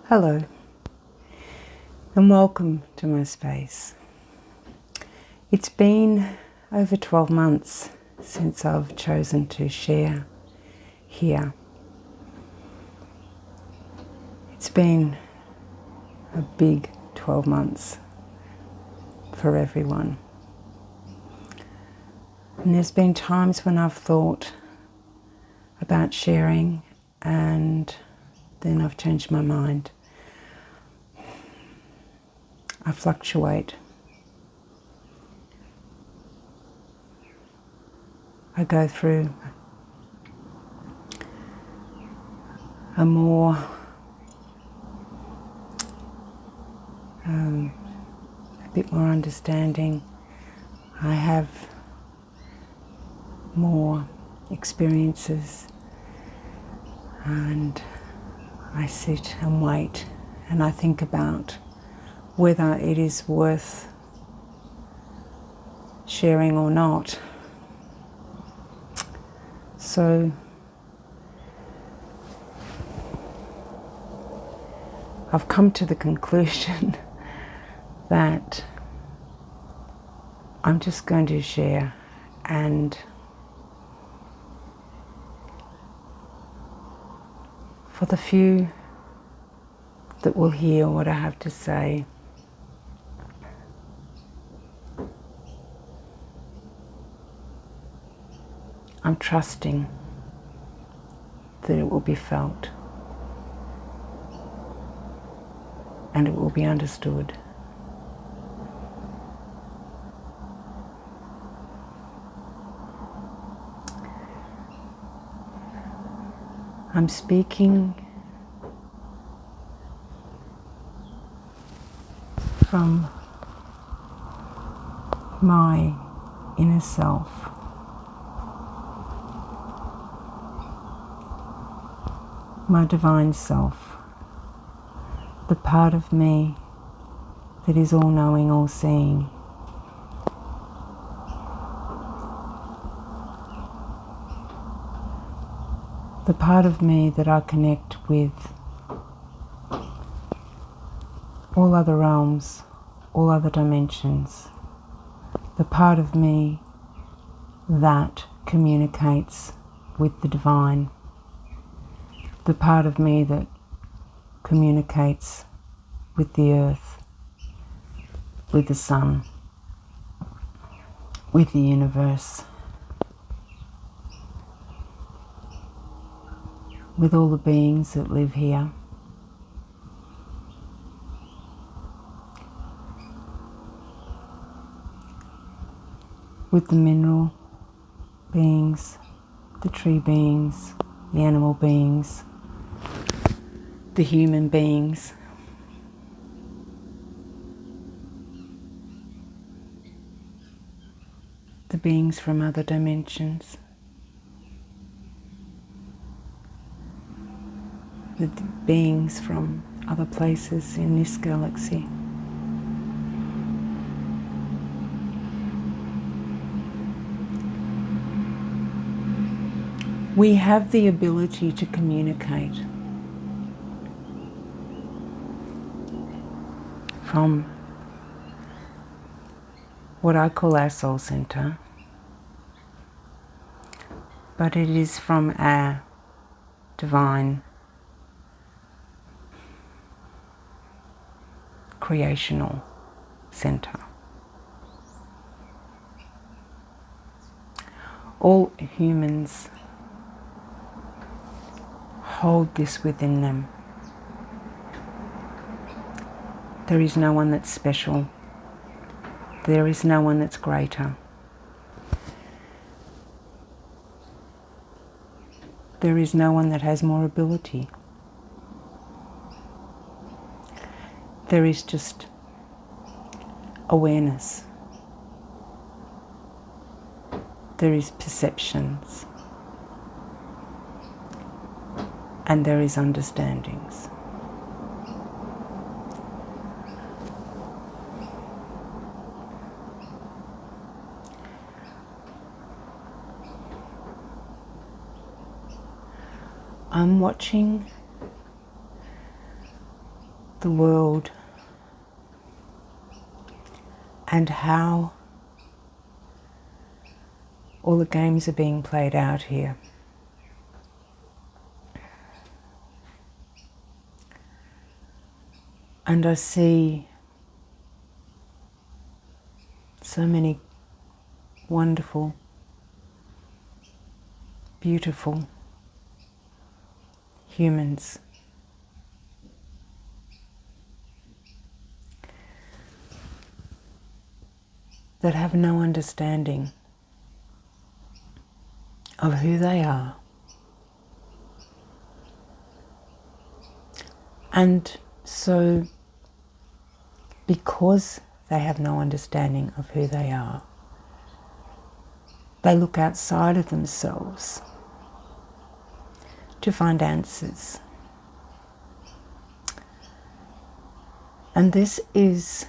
Hello, and welcome to my space. It's been over 12 months since I've chosen to share here. It's been a big 12 months for everyone. And there's been times when I've thought about sharing and then I've changed my mind. I fluctuate. I go through a more a bit more understanding. I have more experiences and I sit and wait and I think about whether it is worth sharing or not. So I've come to the conclusion that I'm just going to share, and for the few that will hear what I have to say, I'm trusting that it will be felt and it will be understood. I'm speaking from my inner self. My divine self, the part of me that is all-knowing, all-seeing. The part of me that I connect with all other realms, all other dimensions. The part of me that communicates with the divine. The part of me that communicates with the earth, with the sun, with the universe, with all the beings that live here. With the mineral beings, the tree beings, the animal beings, the human beings. The beings from other dimensions. The beings from other places in this galaxy. We have the ability to communicate from what I call our soul center, but it is from our divine creational center. All humans hold this within them. There is no one that's special. There is no one that's greater. There is no one that has more ability. There is just awareness. There is perceptions. And there is understandings. I'm watching the world and how all the games are being played out here. And I see so many wonderful, beautiful humans. That have no understanding of who they are. And so, because they have no understanding of who they are, they look outside of themselves to find answers. And this is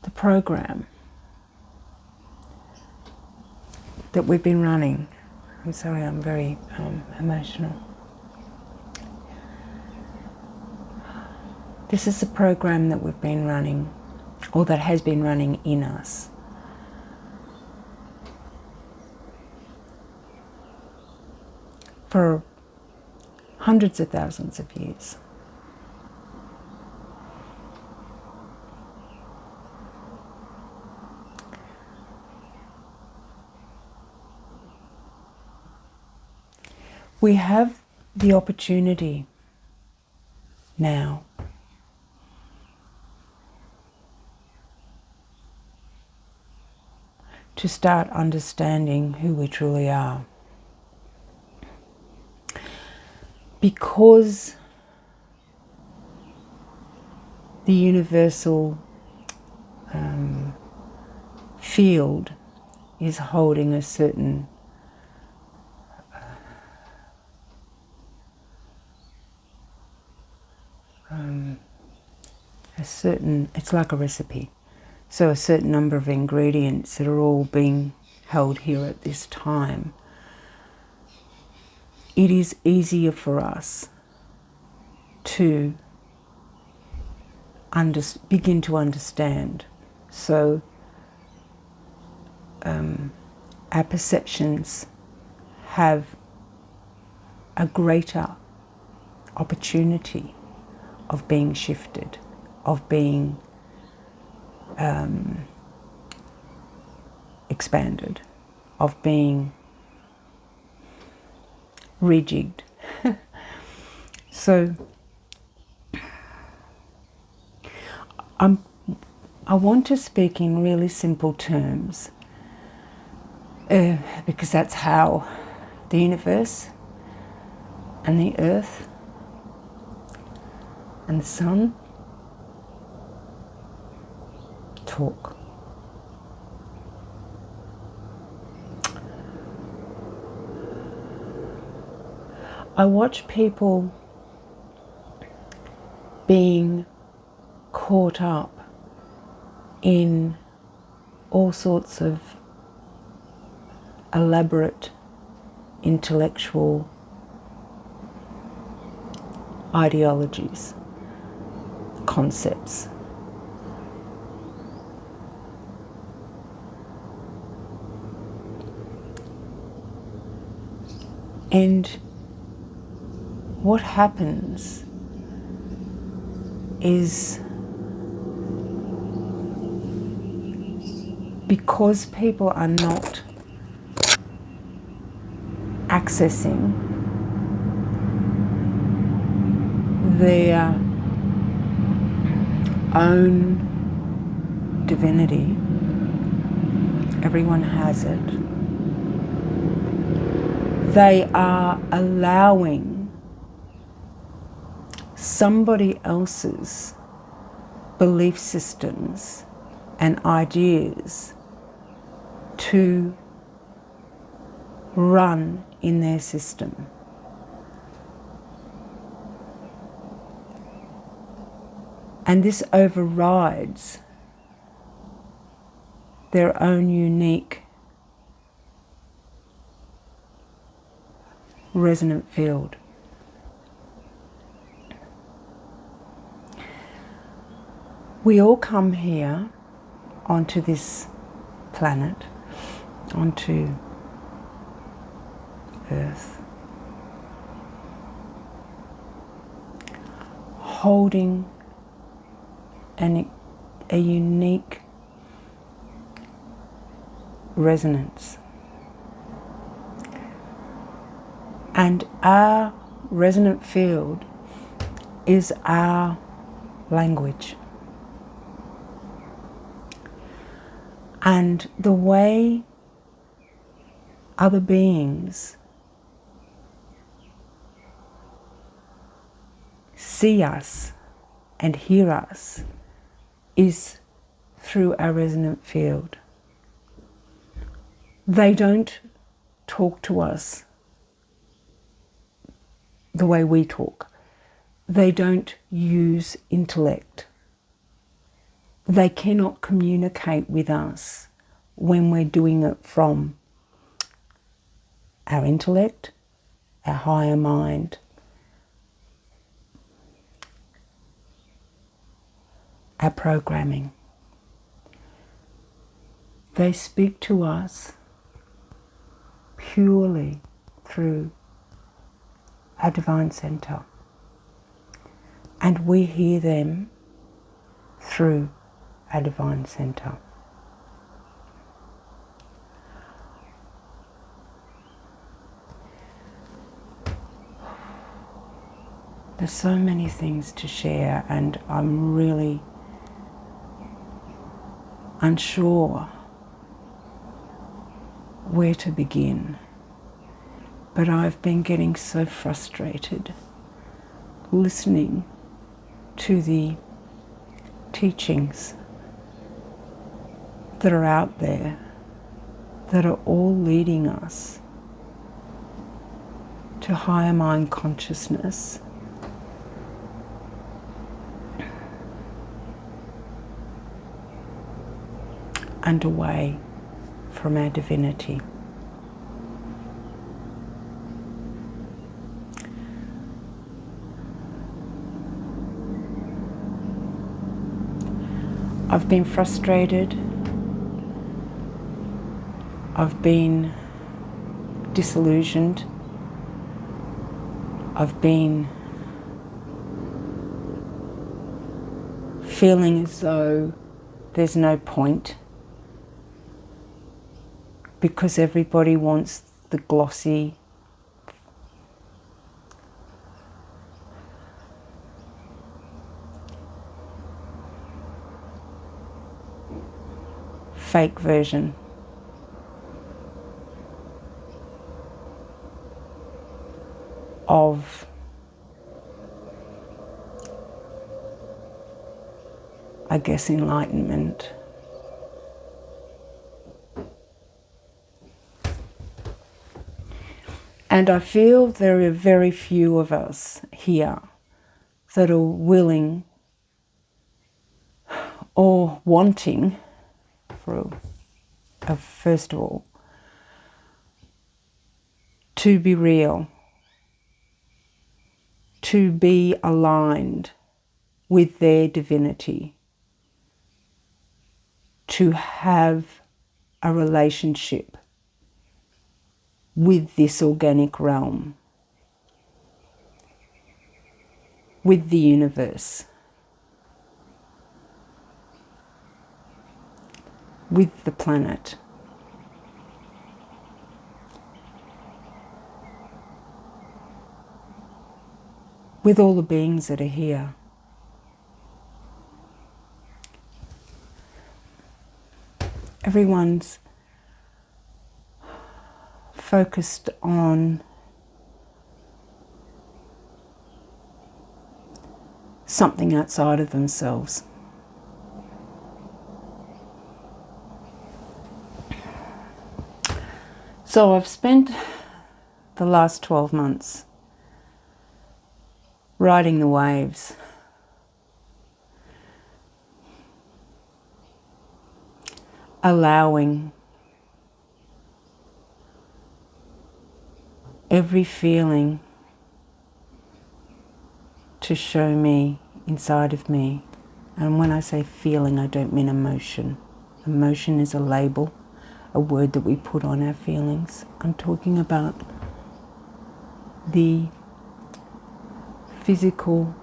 the program that we've been running. I'm sorry, I'm very emotional. This is the program that we've been running, or that has been running in us. For hundreds of thousands of years. We have the opportunity now to start understanding who we truly are. Because the universal field is holding a certain it's like a recipe. So a certain number of ingredients that are all being held here at this time. It is easier for us to begin to understand. So our perceptions have a greater opportunity of being shifted, of being expanded, of being rejigged. So I want to speak in really simple terms because that's how the universe and the earth and the sun talk. I watch people being caught up in all sorts of elaborate intellectual ideologies, concepts. And what happens is, because people are not accessing their own divinity, everyone has it, they are allowing somebody else's belief systems and ideas to run in their system. And this overrides their own unique resonant field. We all come here onto this planet, onto Earth, holding a unique resonance. And our resonant field is our language. And the way other beings see us and hear us is through our resonant field. They don't talk to us the way we talk. They don't use intellect. They cannot communicate with us when we're doing it from our intellect, our higher mind, our programming. They speak to us purely through our divine center, and we hear them through our divine center. There's so many things to share, and I'm really unsure where to begin. But I've been getting so frustrated listening to the teachings that are out there that are all leading us to higher mind consciousness, and away from our divinity. I've been frustrated. I've been disillusioned. I've been feeling as though there's no point, because everybody wants the glossy, fake version of I guess enlightenment. And I feel there are very few of us here that are willing or wanting, first of all, to be real, to be aligned with their divinity, to have a relationship with this organic realm, with the universe, with the planet. With all the beings that are here. Everyone's focused on something outside of themselves. So I've spent the last 12 months riding the waves, allowing every feeling to show me inside of me And when I say feeling, I don't mean emotion. Emotion is a label, a word that we put on our feelings. I'm talking about the physical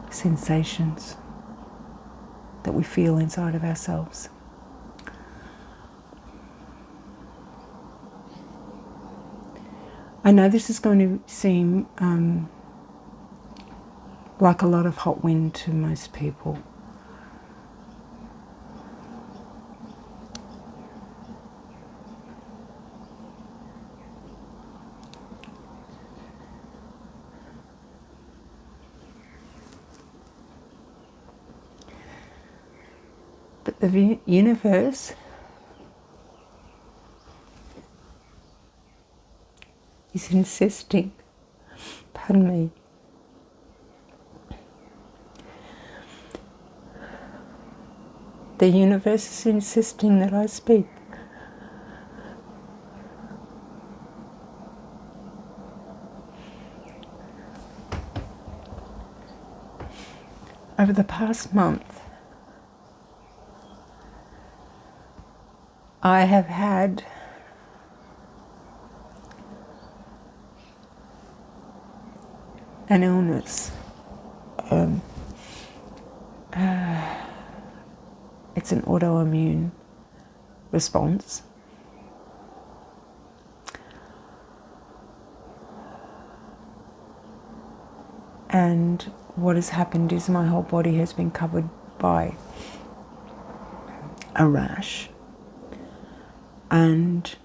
sensations that we feel inside of ourselves. I know this is going to seem like a lot of hot wind to most people. But the universe is insisting, pardon me, the universe is insisting that I speak. Over the past month, I have had an illness. It's an autoimmune response. And what has happened is my whole body has been covered by a rash. And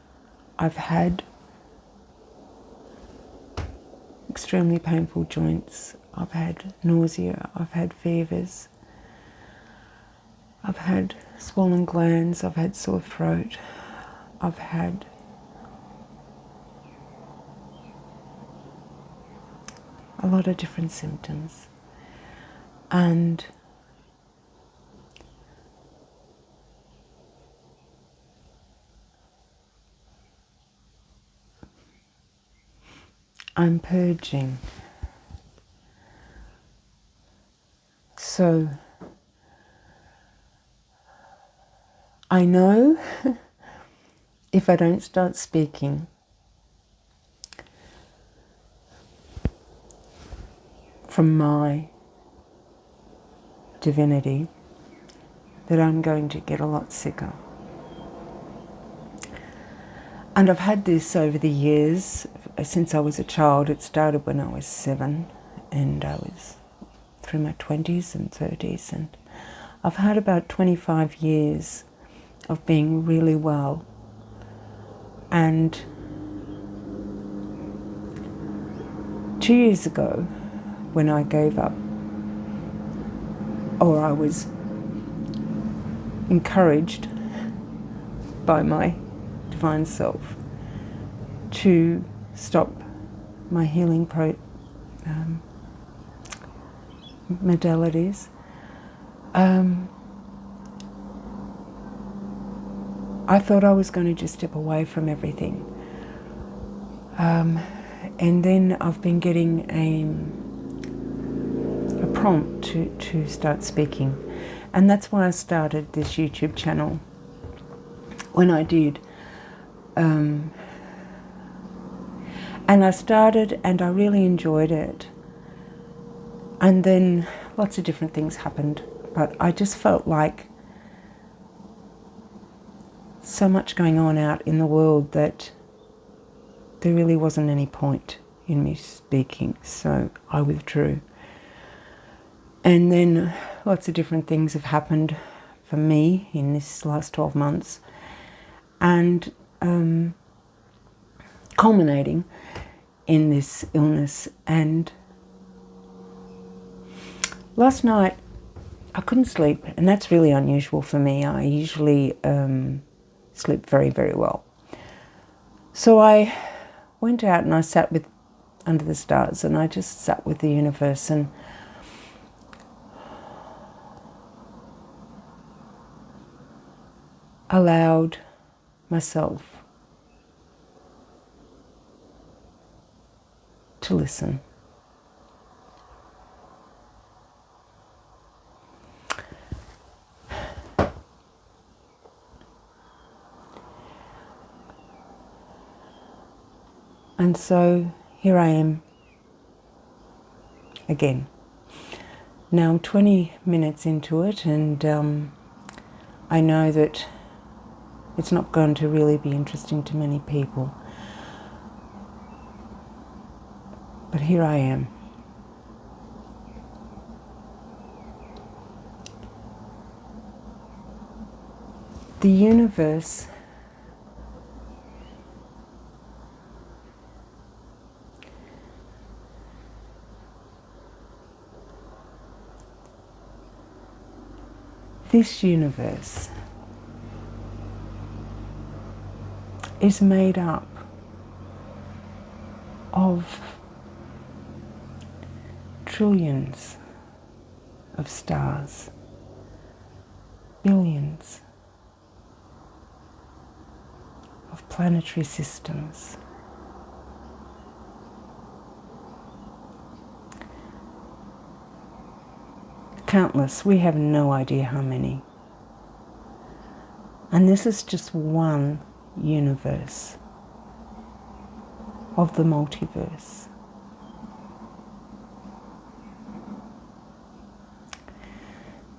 I've had extremely painful joints. I've had nausea. I've had fevers. I've had swollen glands. I've had sore throat. I've had a lot of different symptoms. And I'm purging. So I know if I don't start speaking from my divinity, that I'm going to get a lot sicker. And I've had this over the years, since I was a child. It started when I was 7, and I was through my 20s and 30s, and I've had about 25 years of being really well. And 2 years ago, when I gave up, or I was encouraged by my divine self to stop my healing modalities, I thought I was going to just step away from everything. And then I've been getting a prompt to start speaking. And that's why I started this YouTube channel. When I did, and I started and I really enjoyed it. And then lots of different things happened, but I just felt like so much going on out in the world that there really wasn't any point in me speaking, so I withdrew. And then lots of different things have happened for me in this last 12 months, and culminating in this illness. And last night I couldn't sleep, and that's really unusual for me. I usually sleep very, very well. So I went out and I sat under the stars, and I just sat with the universe and allowed myself to listen. And so here I am again. Now I'm 20 minutes into it, and I know that it's not going to really be interesting to many people. But here I am. The universe this universe is made up of trillions of stars, billions of planetary systems, countless, we have no idea how many. And this is just one universe of the multiverse.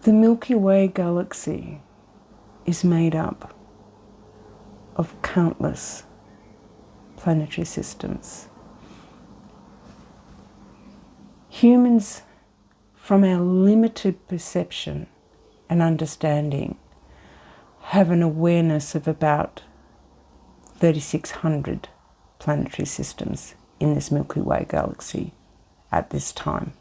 The Milky Way galaxy is made up of countless planetary systems. Humans, from our limited perception and understanding, have an awareness of about 3,600 planetary systems in this Milky Way galaxy at this time.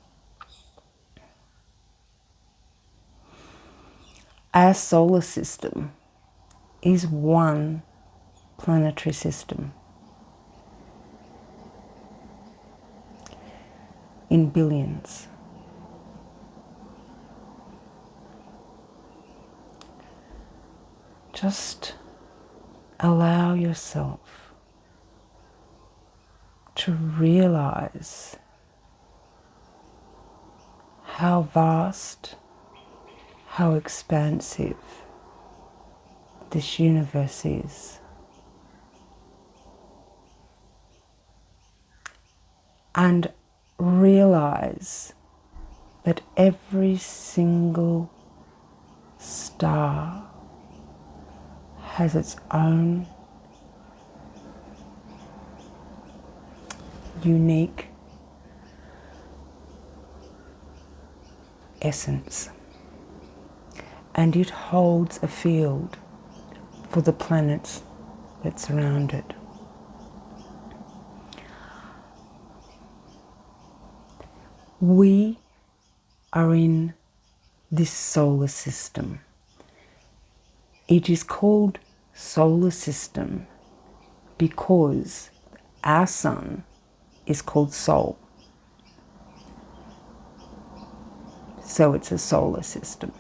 Our solar system is one planetary system in billions. Just allow yourself to realize how vast, how expansive this universe is. And realize that every single star has its own unique essence, and it holds a field for the planets that surround it. We are in this solar system. It is called solar system because our sun is called Sol. So it's a solar system.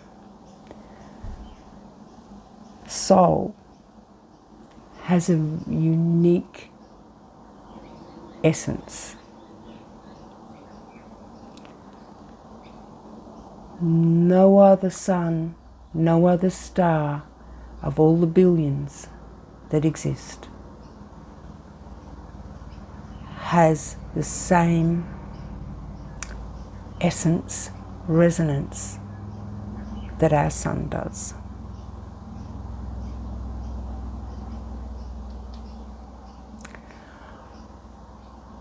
Sol has a unique essence. No other sun, no other star of all the billions that exist has the same essence, resonance that our sun does.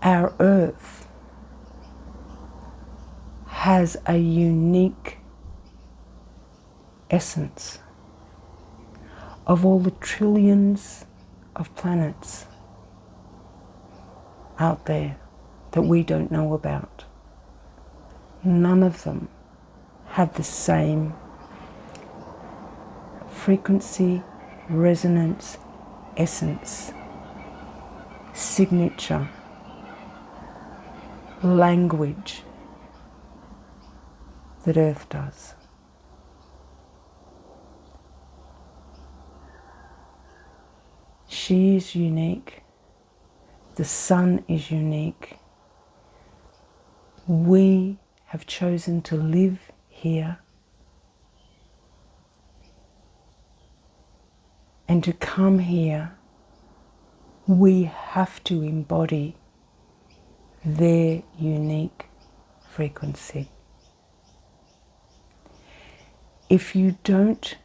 Our Earth has a unique essence of all the trillions of planets out there that we don't know about. None of them have the same frequency, resonance, essence, signature, language that Earth does. She is unique. The sun is unique. We have chosen to live here and to come here. We have to embody their unique frequency. If you don't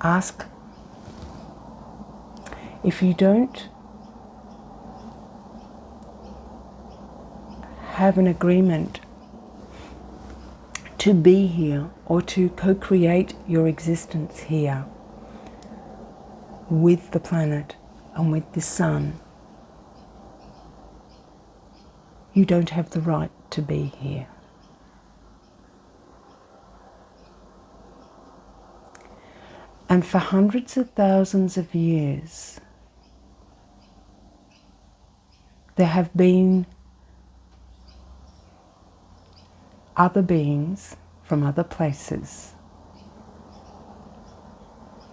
ask, if you don't have an agreement to be here or to co-create your existence here with the planet and with the sun, you don't have the right to be here. And for hundreds of thousands of years, there have been other beings from other places,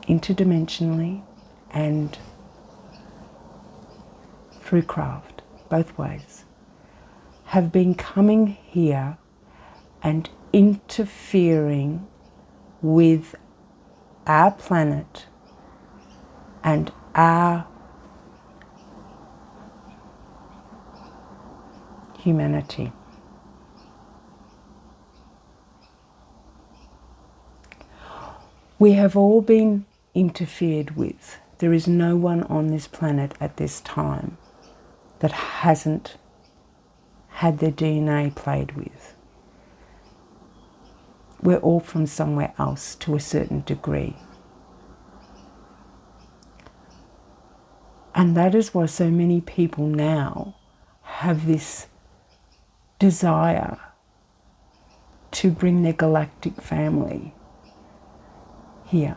interdimensionally and through craft, both ways, have been coming here and interfering with our planet and our humanity. We have all been interfered with. There is no one on this planet at this time that hasn't had their DNA played with. We're all from somewhere else to a certain degree. And that is why so many people now have this desire to bring their galactic family here.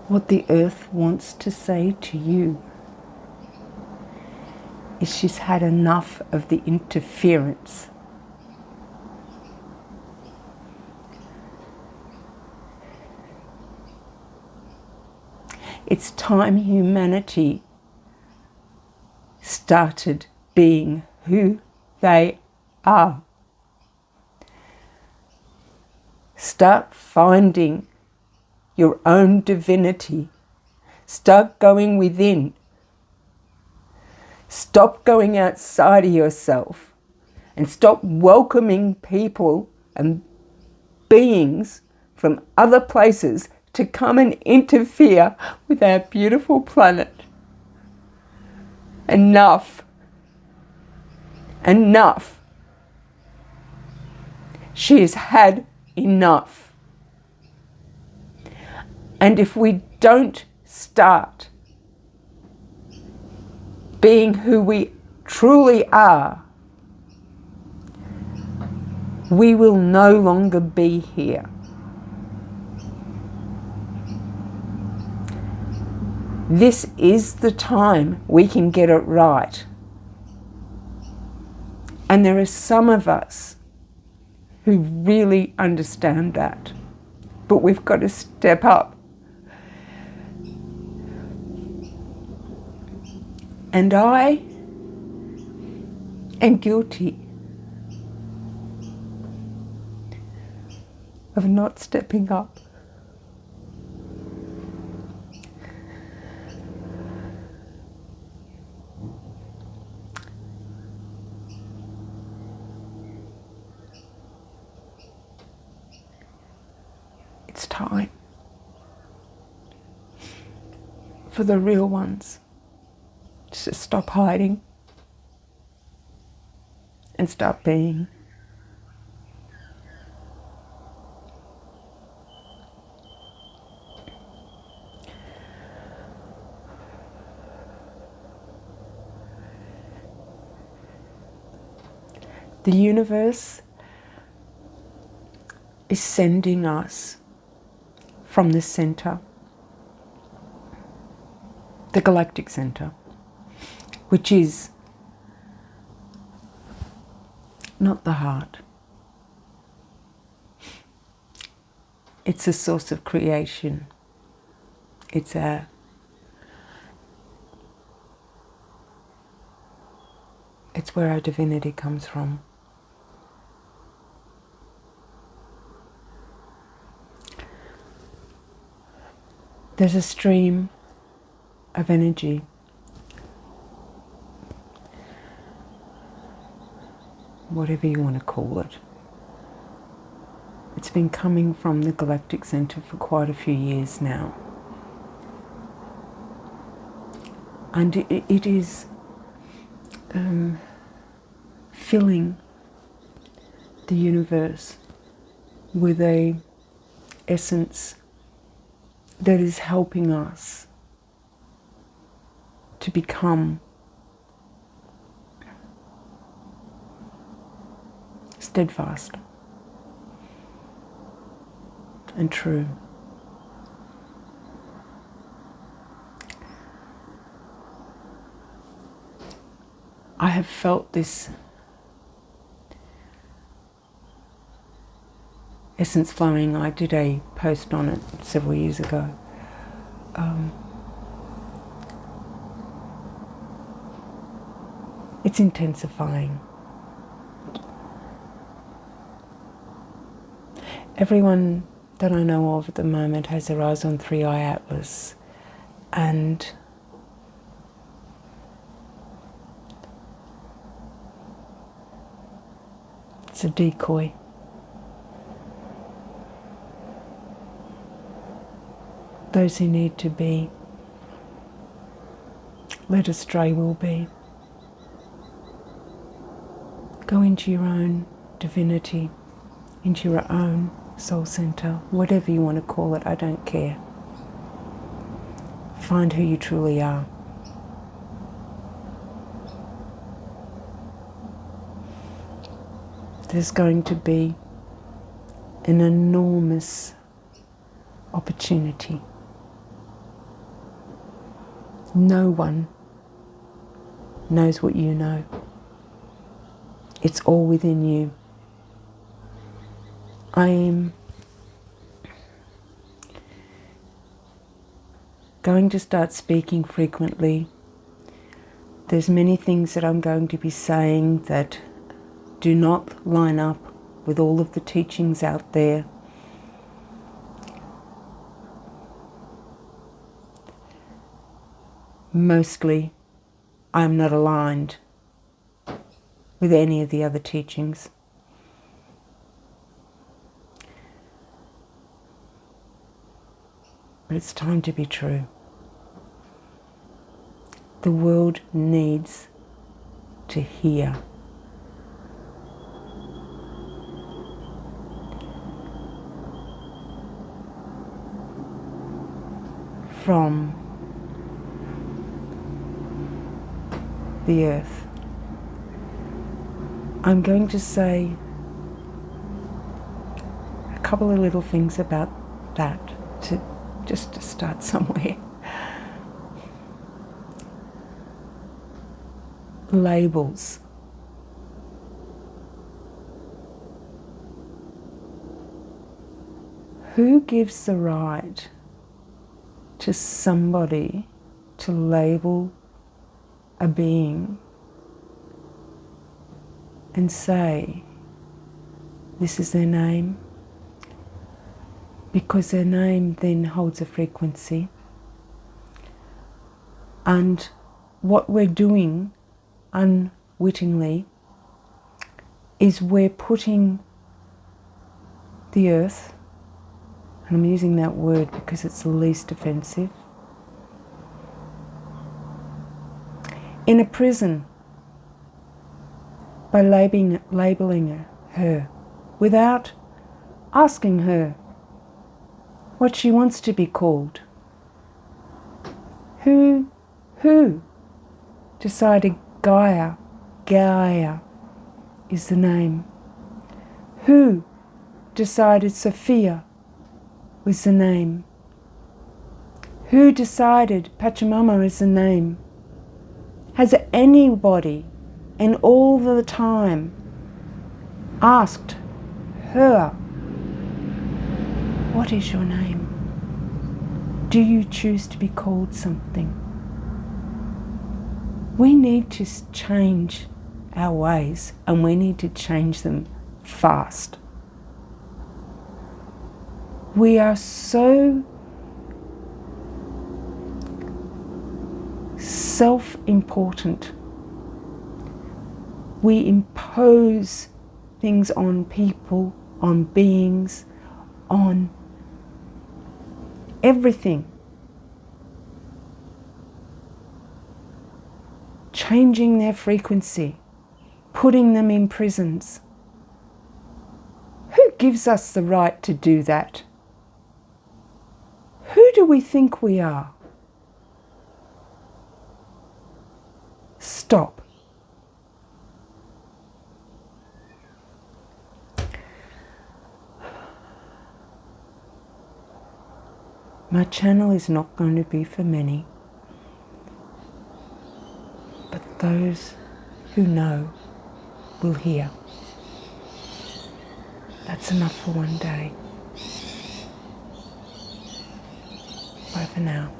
What the Earth wants to say to you is she's had enough of the interference. It's time humanity started being who they are. Start finding your own divinity. Start going within. Stop going outside of yourself and stop welcoming people and beings from other places to come and interfere with our beautiful planet. Enough. Enough. She has had enough. And if we don't start being who we truly are, we will no longer be here. This is the time we can get it right. And there are some of us who really understand that. But we've got to step up. And I am guilty of not stepping up. It's time for the real ones to stop hiding and start being. The universe is sending us from the center, the galactic center, which is not the heart. It's a source of creation. It's where our divinity comes from. There's a stream of energy. Whatever you want to call it. It's been coming from the Galactic Center for quite a few years now. And it is filling the universe with a essence that is helping us to become steadfast and true. I have felt this essence flowing. I did a post on it several years ago. It's intensifying. Everyone that I know of at the moment has their eyes on 3i Atlas, and it's a decoy. Those who need to be led astray will be. Go into your own divinity, into your own soul center, whatever you want to call it, I don't care. Find who you truly are. There's going to be an enormous opportunity. No one knows what you know. It's all within you. I am going to start speaking frequently. There's many things that I'm going to be saying that do not line up with all of the teachings out there. Mostly, I'm not aligned with any of the other teachings. But it's time to be true. The world needs to hear. From the earth. I'm going to say a couple of little things about that just to start somewhere. Labels. Who gives the right to somebody to label a being and say this is their name? Because their name then holds a frequency. And what we're doing unwittingly is we're putting the earth, and I'm using that word because it's the least offensive, in a prison by labeling her without asking her what she wants to be called. Who decided Gaia is the name? Who decided Sophia was the name? Who decided Pachamama is the name? Has anybody in all the time asked her, what is your name? Do you choose to be called something? We need to change our ways, and we need to change them fast. We are so self-important. We impose things on people, on beings, on everything. Changing their frequency, putting them in prisons. Who gives us the right to do that? Who do we think we are? Stop. My channel is not going to be for many, but those who know will hear. That's enough for one day. Bye for now.